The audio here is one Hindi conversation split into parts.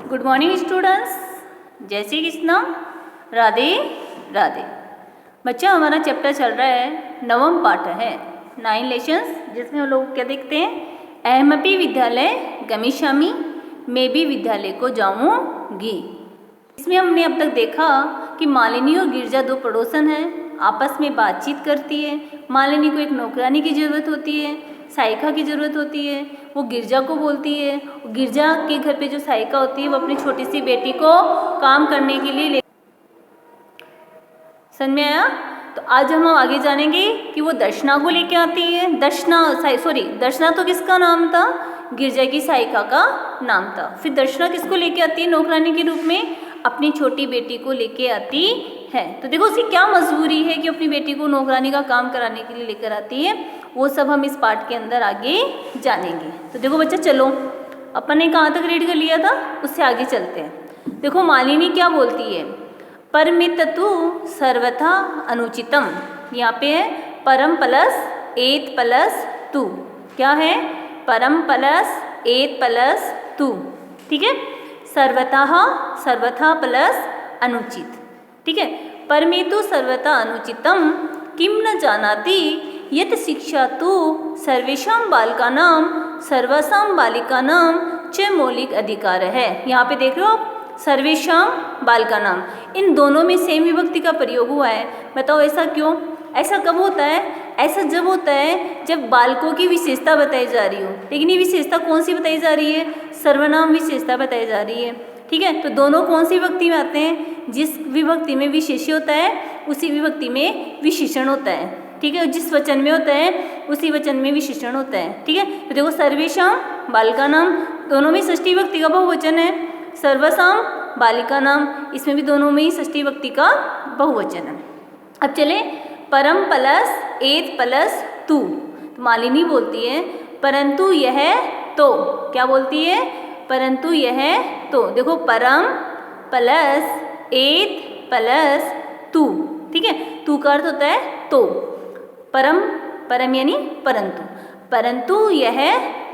गुड मॉर्निंग स्टूडेंट्स, जय श्री कृष्ण, राधे राधे। बच्चा हमारा चैप्टर चल रहा है, नवम पाठ है, 9 लेसन्स, जिसमें हम लोग क्या देखते हैं, अहमपि विद्यालय गमिष्यामि, मैं भी विद्यालय को जाऊंगी। इसमें हमने अब तक देखा कि मालिनी और गिरजा दो पड़ोसन हैं, आपस में बातचीत करती है। मालिनी को एक नौकरानी की ज़रूरत होती है, साइका की ज़रूरत होती है, वो गिरजा को बोलती है। गिरजा के घर पे जो साइका होती है वो अपनी छोटी सी बेटी को काम करने के लिए ले। समझ में आया? तो आज हम आगे जानेंगे कि वो दर्शना को लेके आती है। दर्शना तो किसका नाम था? गिरजा की साइका का नाम था। फिर दर्शना किसको लेके आती है नौकरानी के रूप में? अपनी छोटी बेटी को लेके आती है। तो देखो उसकी क्या मजबूरी है कि अपनी बेटी को नौकरानी का काम कराने के लिए लेकर आती है, वो सब हम इस पाठ के अंदर आगे जानेंगे। तो देखो बच्चा, चलो अपन ने कहाँ तक रीड कर लिया था, उससे आगे चलते हैं। देखो मालिनी क्या बोलती है, परमिततु सर्वथा अनुचितम। यहाँ पे है परम प्लस एत प्लस तू। क्या है? परम प्लस एत प्लस तू। ठीक है, सर्वथा प्लस अनुचित। ठीक है, परमेतु सर्वथा अनुचितम किम न जानाति यत शिक्षा तो सर्वेषां बालिकानां सर्वासां बालिकानां च मौलिक अधिकार है। यहाँ पे देख रहे हो आप, सर्वेषां बालिकानां, इन दोनों में सेम विभक्ति का प्रयोग हुआ है। बताओ ऐसा क्यों? ऐसा कब होता है? ऐसा जब होता है जब बालकों की विशेषता बताई जा रही हो। लेकिन ये विशेषता कौन सी बताई जा रही है? सर्वनाम विशेषता बताई जा रही है। ठीक है, तो दोनों कौन सी विभक्ति में आते हैं? जिस विभक्ति में विशेष्य होता है उसी विभक्ति में विशेषण होता है। ठीक है, जिस वचन में होता है उसी वचन में विशेषण होता है। ठीक है, तो देखो सर्वेषां बालिकानां, दोनों में षष्ठी विभक्ति का बहुवचन है। सर्वसां बालिकानां, इसमें भी दोनों में ही षष्ठी विभक्ति का बहुवचन है। अब चले परम प्लस एत प्लस तू। तो मालिनी बोलती है परंतु यह तो। क्या बोलती है? परंतु यह तो। देखो परम प्लस एत प्लस तू। ठीक है, तू का अर्थ होता है तो। परम यानी परंतु। परंतु यह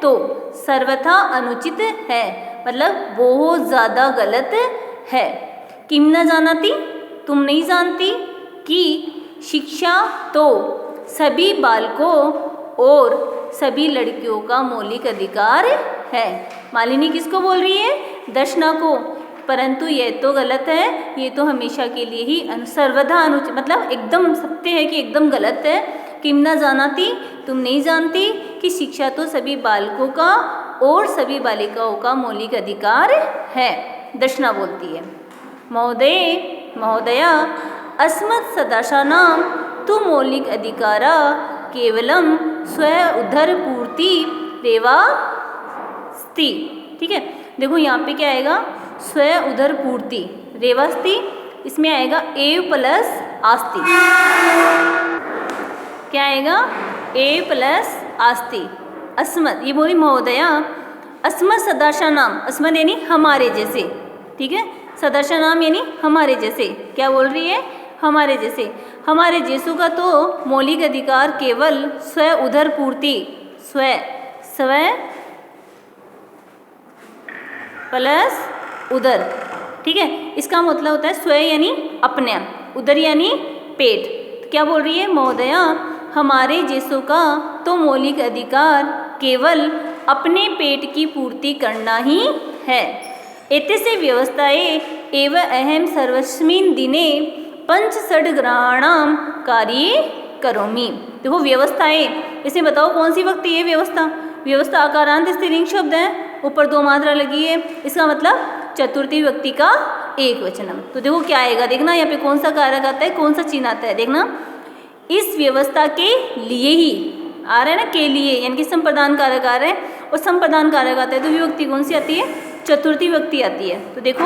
तो सर्वथा अनुचित है, मतलब बहुत ज़्यादा गलत है। किम न जानाती, तुम नहीं जानती कि शिक्षा तो सभी बालकों और सभी लड़कियों का मौलिक अधिकार है। मालिनी किसको बोल रही है? दर्शना को। परंतु यह तो गलत है, ये तो हमेशा के लिए ही सर्वथा अनुचित, मतलब एकदम सत्य है कि एकदम गलत है। किम न जानाती, तुम नहीं जानती कि शिक्षा तो सभी बालकों का और सभी बालिकाओं का मौलिक अधिकार है। दर्शना बोलती है महोदया अस्मत् सदाशानां तु मौलिक अधिकारा केवलम स्व उधर पूर्ति रेवास्ति। ठीक है, देखो यहाँ पे क्या आएगा? स्व उधर पूर्ति रेवास्ति, इसमें आएगा एव प्लस आस्ति। क्या आएगा? एव प्लस आस्ति। अस्मत्, ये बोली महोदया अस्मत् सदाशानां, अस्मत् यानी हमारे जैसे। ठीक है, सदाशानां यानी हमारे जैसे। क्या बोल रही है? हमारे जैसे। हमारे जैसों का तो मौलिक अधिकार केवल स्व उधर पूर्ति, स्व प्लस उदर। ठीक है, इसका मतलब होता है स्व यानी अपने, उदर यानी पेट। तो क्या बोल रही है महोदया? हमारे जैसों का तो मौलिक अधिकार केवल अपने पेट की पूर्ति करना ही है। एतस्य व्यवस्थाएं एवं अहम सर्वस्मिन् दिने पंच षड्ग्रहाणां कार्ये करोमि। देखो व्यवस्थाएं, इसमें बताओ कौन सी विभक्ति है व्यवस्था? व्यवस्था आकारांत स्त्रीलिंग शब्द है, ऊपर 2 मात्रा लगी है, इसका मतलब चतुर्थी विभक्ति का एक वचन। तो देखो क्या आएगा, देखना यहाँ पे कौन सा कारक आता है, कौन सा चिन्ह आता है, देखना। इस व्यवस्था के लिए ही आ रहा है ना, के लिए, यानी कि संप्रदान कारक आ रहा है, और संप्रदान कारक आता है तो विभक्ति कौन सी आती है? चतुर्थी विभक्ति आती है। तो देखो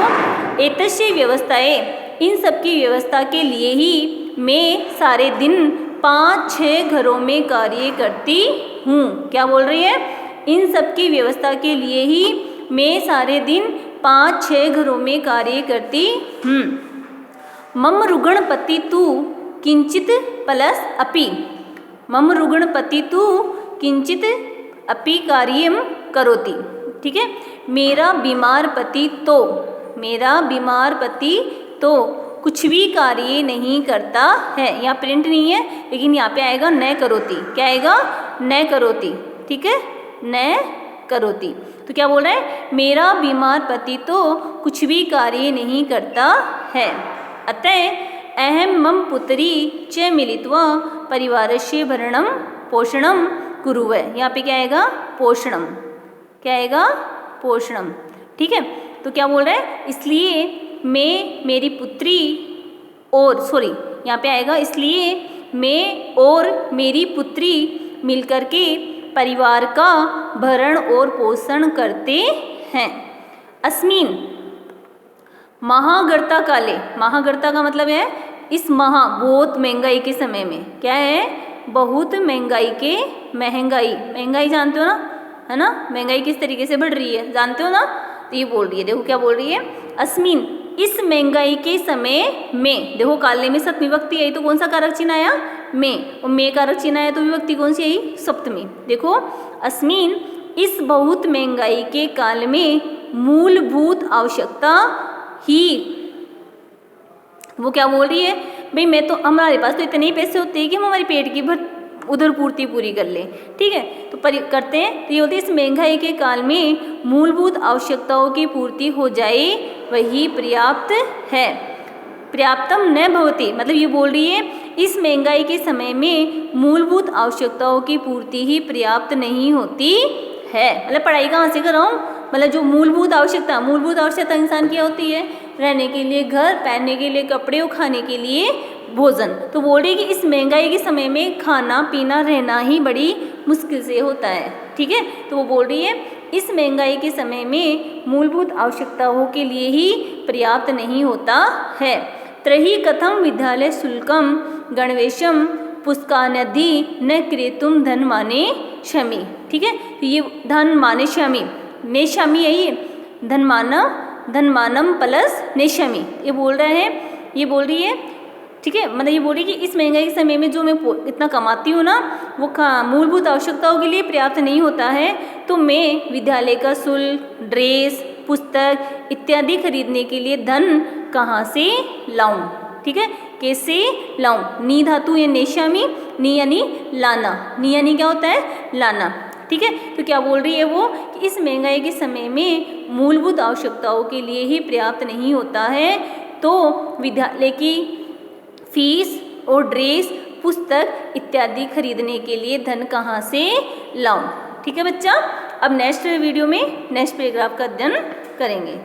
एतस्य व्यवस्थाएं, इन सब की व्यवस्था के लिए ही मैं सारे दिन 5-6 घरों में कार्य करती हूँ। क्या बोल रही है? इन सब की व्यवस्था के लिए ही मैं सारे दिन 5-6 घरों में कार्य करती हूँ। मम रुगणपति तु किंचित प्लस अपि, मम रुगणपति तु किंचित अपि कार्यम करोति। ठीक है, मेरा बीमार पति तो, मेरा बीमार पति तो कुछ भी कार्य नहीं करता है। यहाँ प्रिंट नहीं है लेकिन यहाँ पे आएगा न करोति। क्या आएगा? न करोति। ठीक है, न करोति। तो क्या बोल रहा है? मेरा बीमार पति तो कुछ भी कार्य नहीं करता है। अतः अहम मम पुत्री च मिलित्वा परिवारस्य भरणं पोषणं कुरुवे। यहाँ पे क्या आएगा? पोषणम। क्या आएगा? पोषणम। ठीक है, तो क्या बोल रहा है? इसलिए मैं मेरी पुत्री और यहाँ पे आएगा इसलिए मैं और मेरी पुत्री मिलकर के परिवार का भरण और पोषण करते हैं। अस्मिन महागर्ता काले, महागर्ता का मतलब है इस बहुत महंगाई के समय में। क्या है? बहुत महंगाई के, महंगाई जानते हो ना, है ना? महंगाई किस तरीके से बढ़ रही है जानते हो ना? तो ये बोल रही है, देखो क्या बोल रही है? अस्मिन इस महंगाई के समय में, देखो काले में सप्तमी विभक्ति आई तो कौन सा कारक चिन्ह आया? में। और में कारक चिन्ह आया तो विभक्ति कौन सी आई? सप्तमी। देखो अस्मिन इस बहुत महंगाई के काल में मूलभूत आवश्यकता ही, वो क्या बोल रही है? भाई मैं तो, हमारे पास तो इतने ही पैसे होते हैं कि हम हमारे पेट की उधर पूर्ति पूरी कर लें। ठीक है, तो करते हैं। तो ये होती है इस महंगाई के काल में मूलभूत आवश्यकताओं की पूर्ति हो जाए वही पर्याप्त है। पर्याप्तम न भवति, मतलब ये बोल रही है इस महंगाई के समय में मूलभूत आवश्यकताओं की पूर्ति ही पर्याप्त नहीं होती है। मतलब पढ़ाई कहाँ से कर रहा हूँ? मतलब जो मूलभूत आवश्यकता इंसान की होती है, रहने के लिए घर, पहनने के लिए कपड़े और खाने के लिए भोजन। तो बोल रही है कि इस महंगाई के समय में खाना पीना रहना ही बड़ी मुश्किल से होता है। ठीक है, तो वो बोल रही है इस महंगाई के समय में मूलभूत आवश्यकताओं के लिए ही पर्याप्त नहीं होता है। त्रही कथम विद्यालय शुल्कम गणवेशम पुस्तकान्यधि न क्रेतुम धन माने शमी। ठीक है, तो ये धन माने शमी, नेशमी है ये, धनमानम प्लस नेशमी, ये बोल रहे हैं, ये बोल रही है। ठीक है, मतलब ये बोल रही है कि इस महंगाई के समय में जो मैं इतना कमाती हूँ ना, वो मूलभूत आवश्यकताओं के लिए पर्याप्त नहीं होता है। तो मैं विद्यालय का शुल्क, ड्रेस, पुस्तक इत्यादि खरीदने के लिए धन कहाँ से लाऊं? ठीक है, कैसे लाऊं? नी धातु या नेशामी, नी यानी लाना, नी यानी क्या होता है? लाना। ठीक है, तो क्या बोल रही है वो कि इस महंगाई के समय में मूलभूत आवश्यकताओं के लिए ही पर्याप्त नहीं होता है, तो विद्यालय की फीस और ड्रेस, पुस्तक इत्यादि खरीदने के लिए धन कहाँ से लाऊं? ठीक है बच्चा, अब नेक्स्ट वीडियो में नेक्स्ट पैराग्राफ का अध्ययन करेंगे।